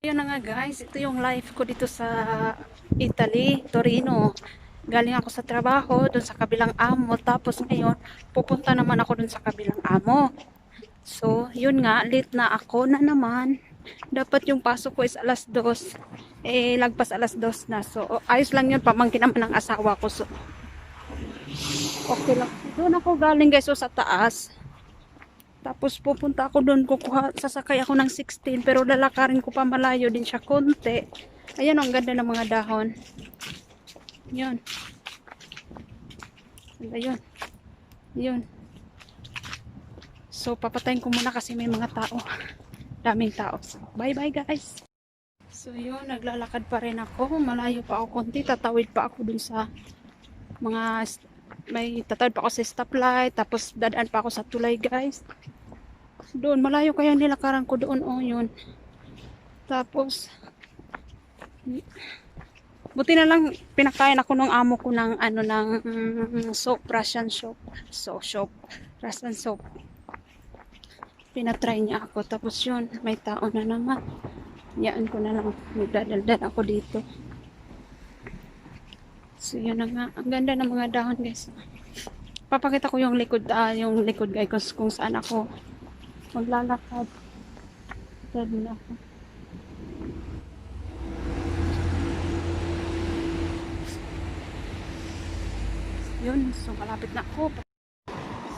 Yun na nga guys, ito yung life ko dito sa Italy, Torino. Galing ako sa trabaho, dun sa kabilang amo. Tapos ngayon, pupunta naman ako dun sa kabilang amo. So, yun nga, late na ako na naman. Dapat yung pasok ko is alas 2. Lagpas alas 2 na. So, ayos lang yun, pamangkin naman ng asawa ko. So, okay lang. Doon ako galing guys, so sa taas. Tapos pupunta ako doon, sasakay ako ng 16 pero lalakarin ko pa, malayo din siya konti. Ayan, ang ganda ng mga dahon. Yun. Ayun. Yun. So papatayin ko muna kasi may mga tao. Daming tao. So, bye bye guys. So yun, naglalakad pa rin ako. Malayo pa ako konti. Tatawid pa ako dun sa mga may tatawid pa ako sa stoplight. Tapos dadaan pa ako sa tulay guys. Doon, malayo kaya nilakaran ko doon. Oh, yun. Tapos, buti na lang pinakain ako ng amo ko ng soap, Russian soap. Russian soap. Pinatry niya ako. Tapos yun, may tao na naman. Yaan ko na lang. Magdadaldal ako dito. So, yun na nga. Ang ganda ng mga dahon, guys. Papakita ko yung likod guys, kung saan ako maglalakad. Dali na ako. Yun, so malapit na ako.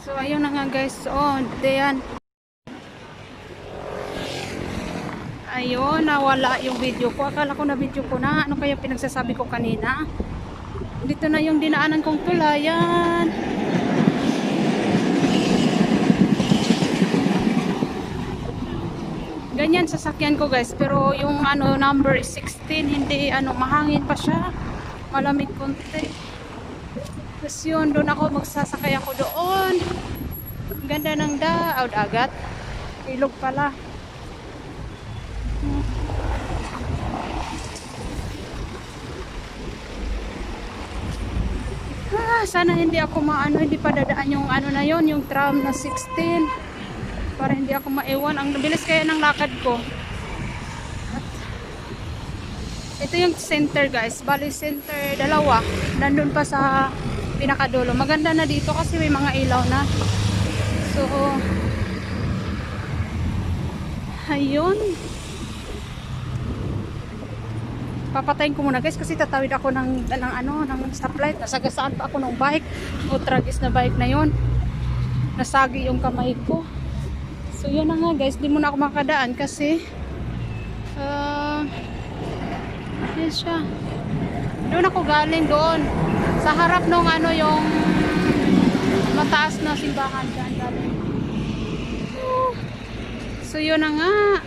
So ayun na nga guys. Oh, diyan. Ayun, nawala yung video ko. Akala ko na video ko na. Ano kaya pinagsasabi ko kanina? Dito na yung dinaanan kong tulayan. Ganyan sasakyan ko guys, pero yung number is 16, hindi mahangin pa siya, malamig konti. Tapos yun, doon ako magsasakay ako doon. Ang ganda ng dagat, ilog pala. Sana hindi ako hindi pa dadaan yung na yon, yung tram na 16. Para hindi ako maiwan. Ang bilis kaya ng lakad ko. At ito yung center guys. Bali center, dalawa. Nandun pa sa pinakadulo. Maganda na dito kasi may mga ilaw na. So, ayun. Papatayin ko muna guys kasi tatawid ako ng stoplight. Nasagasaan pa ako ng bike. O tragis na bike na yon. Nasagi yung kamay ko. So yun na nga guys, di muna ako makadaan kasi yun siya. Doon ako galing doon. Sa harap nung yung mataas na simbahan dyan galing. So yun na nga.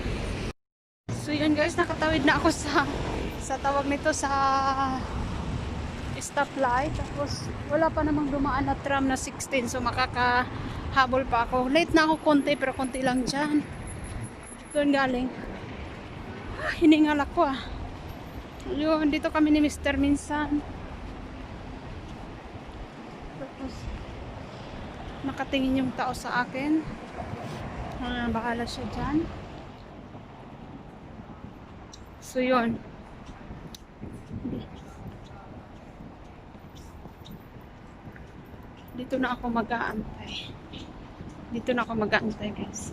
So yun guys, nakatawid na ako sa tawag nito sa stoplight. Tapos wala pa namang dumaan na tram na 16. So habol pa ako. Late na ako konti, pero konti lang dyan. Doon galing. Hiningal ako Yun, dito kami ni Mr. minsan. Tapos, nakatingin yung tao sa akin. Bahala siya dyan. So, yun. Dito na ako mag-aantay. Dito na ako mag-aantay guys.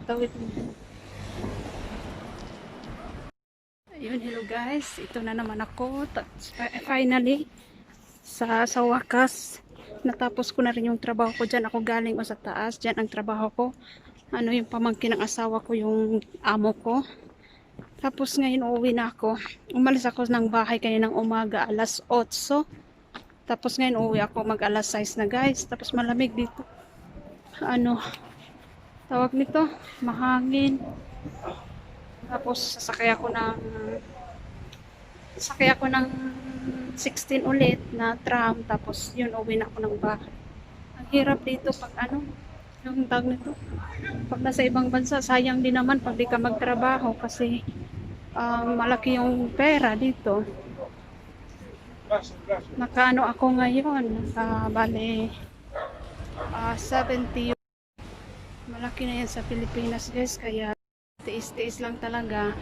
Tawid mo. Ayun, hello guys. Ito na naman ako. Finally, sa wakas, natapos ko na rin yung trabaho ko. Dyan ako galing sa taas. Dyan ang trabaho ko. Yung pamangkin ng asawa ko, yung amo ko. Tapos ngayon uuwi na ako. Umalis ako ng bahay kaninang umaga alas 8. Tapos ngayon uuwi ako mag alas 6 na guys. Tapos malamig dito. Tawag nito, mahangin. Tapos sasakay ako ng 16 ulit na tram. Tapos yun, uuwi na ako ng bahay. Ang hirap dito pag yung tawag nito. Pag nasa ibang bansa, sayang din naman pag di ka magtrabaho kasi malaki yung pera dito. Nakaano ako ngayon, bale 70 Malaki na yan sa Pilipinas guys, kaya tiis-tiis lang talaga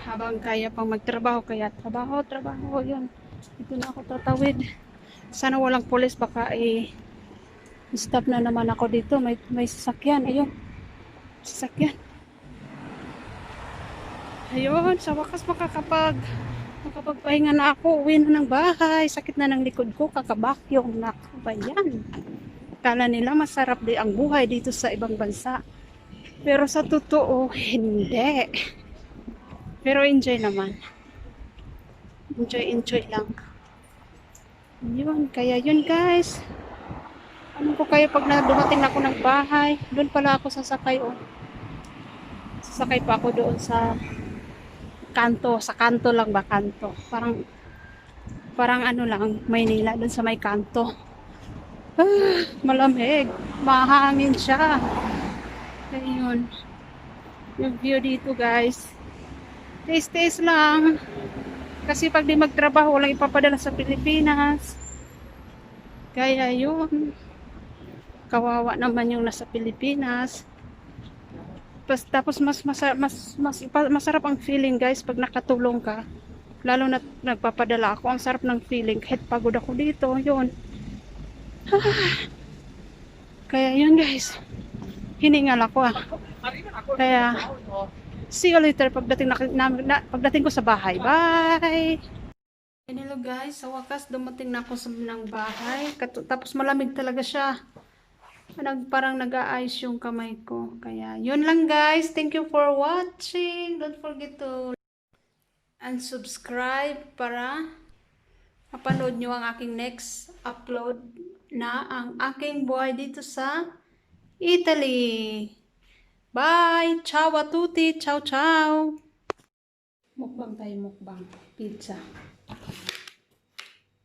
habang kaya pang magtrabaho, kaya trabaho yun. Dito na ako tatawid, sana walang pulis, baka stop na naman ako dito. May sasakyan, ayun, sasakyan. Ayun, sa wakas makapagpahinga na ako, uwi na ng bahay. Sakit na ng likod ko, kakabakyong na ba yan. Kala nila masarap di ang buhay dito sa ibang bansa, pero sa totoo hindi. Pero enjoy naman, enjoy lang. Yun, kaya yun guys, ano ko kayo pag dumating ako ng bahay, doon pala ako sasakay, oh. Sasakay pa ako doon sa kanto lang ba, kanto, parang ano lang, Maynila, doon sa may kanto. Malamig, mahangin siya. Ayun, yung view dito guys, taste lang. Kasi pag di magtrabaho, walang ipapadala sa Pilipinas. Kaya yun, kawawa naman yung nasa Pilipinas. Tapos masarap ang feeling guys pag nakatulong ka. Lalo na nagpapadala ako, ang sarap ng feeling kahit pagod ako dito, yun. Kaya yun guys, hiningal ako ah. Kaya see you later pagdating ko sa bahay. Bye! Hello guys, sa wakas dumating na ako sa ng bahay. Tapos malamig talaga siya. Parang nag-a-ice yung kamay ko. Kaya yun lang guys. Thank you for watching. Don't forget to unsubscribe para mapanood nyo ang aking next upload na ang aking buhay dito sa Italy. Bye! Ciao a tutti! Ciao ciao! Mukbang tayo, mukbang. Pizza.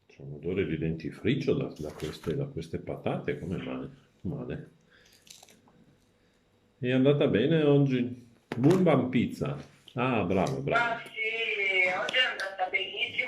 C'è un odore di dentifricio da queste patate, come mai? Male. È andata bene oggi? Bumban pizza. Ah, bravo, bravo. Ma sì, oggi è andata benissimo.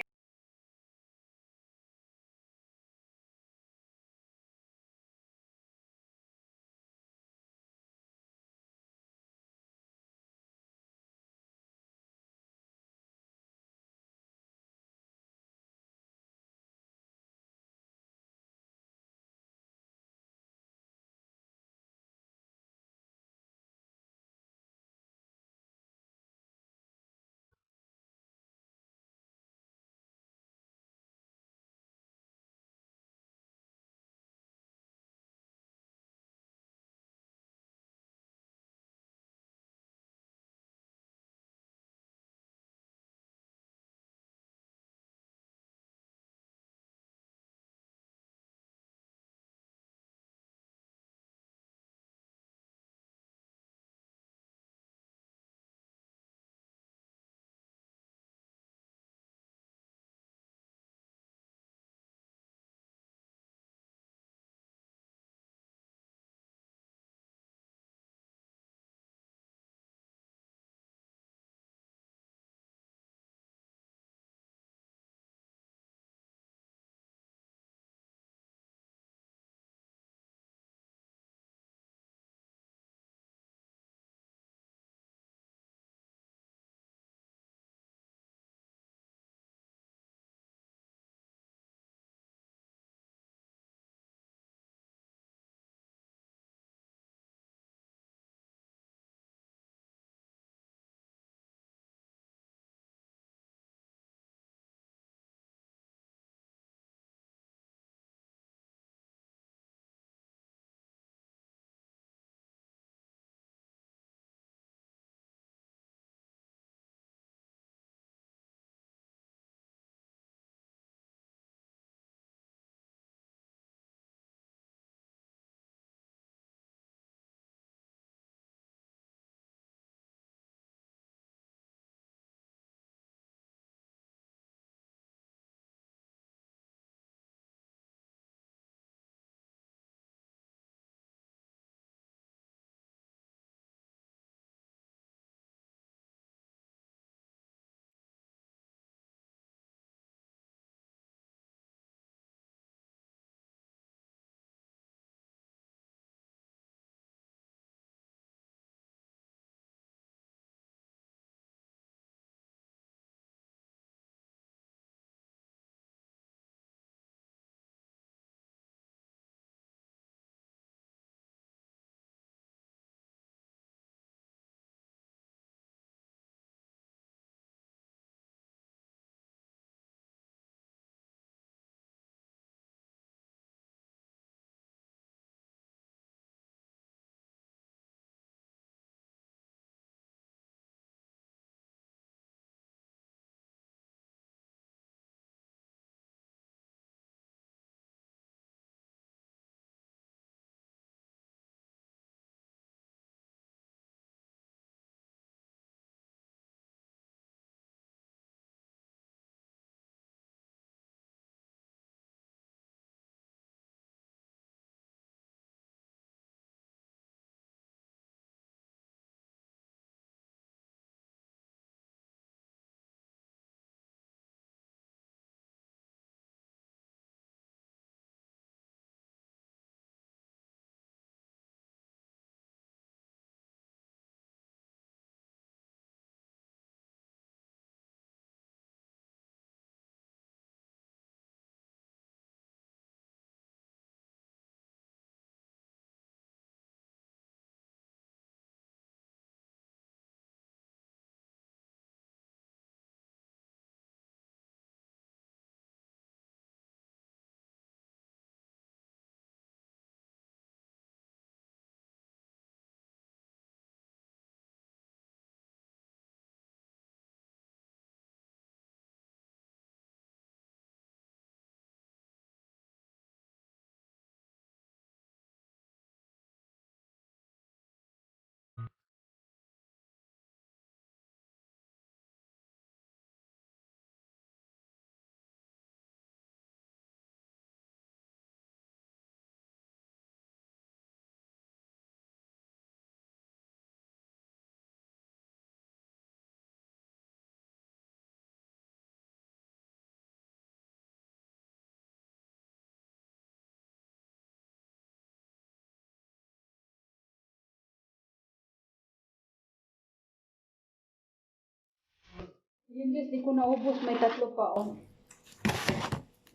Hindi, di ko naubos. May 3 pa, oh.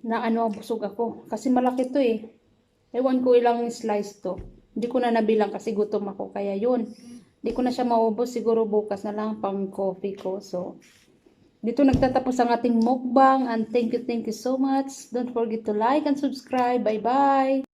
Na ano, busog ako. Kasi malaki to eh. Ewan ko ilang slice to. Hindi ko na nabilang kasi gutom ako. Kaya yun. Hindi ko na siya maubos. Siguro bukas na lang pang coffee ko. So, dito nagtatapos ang ating mukbang. And thank you so much. Don't forget to like and subscribe. Bye-bye.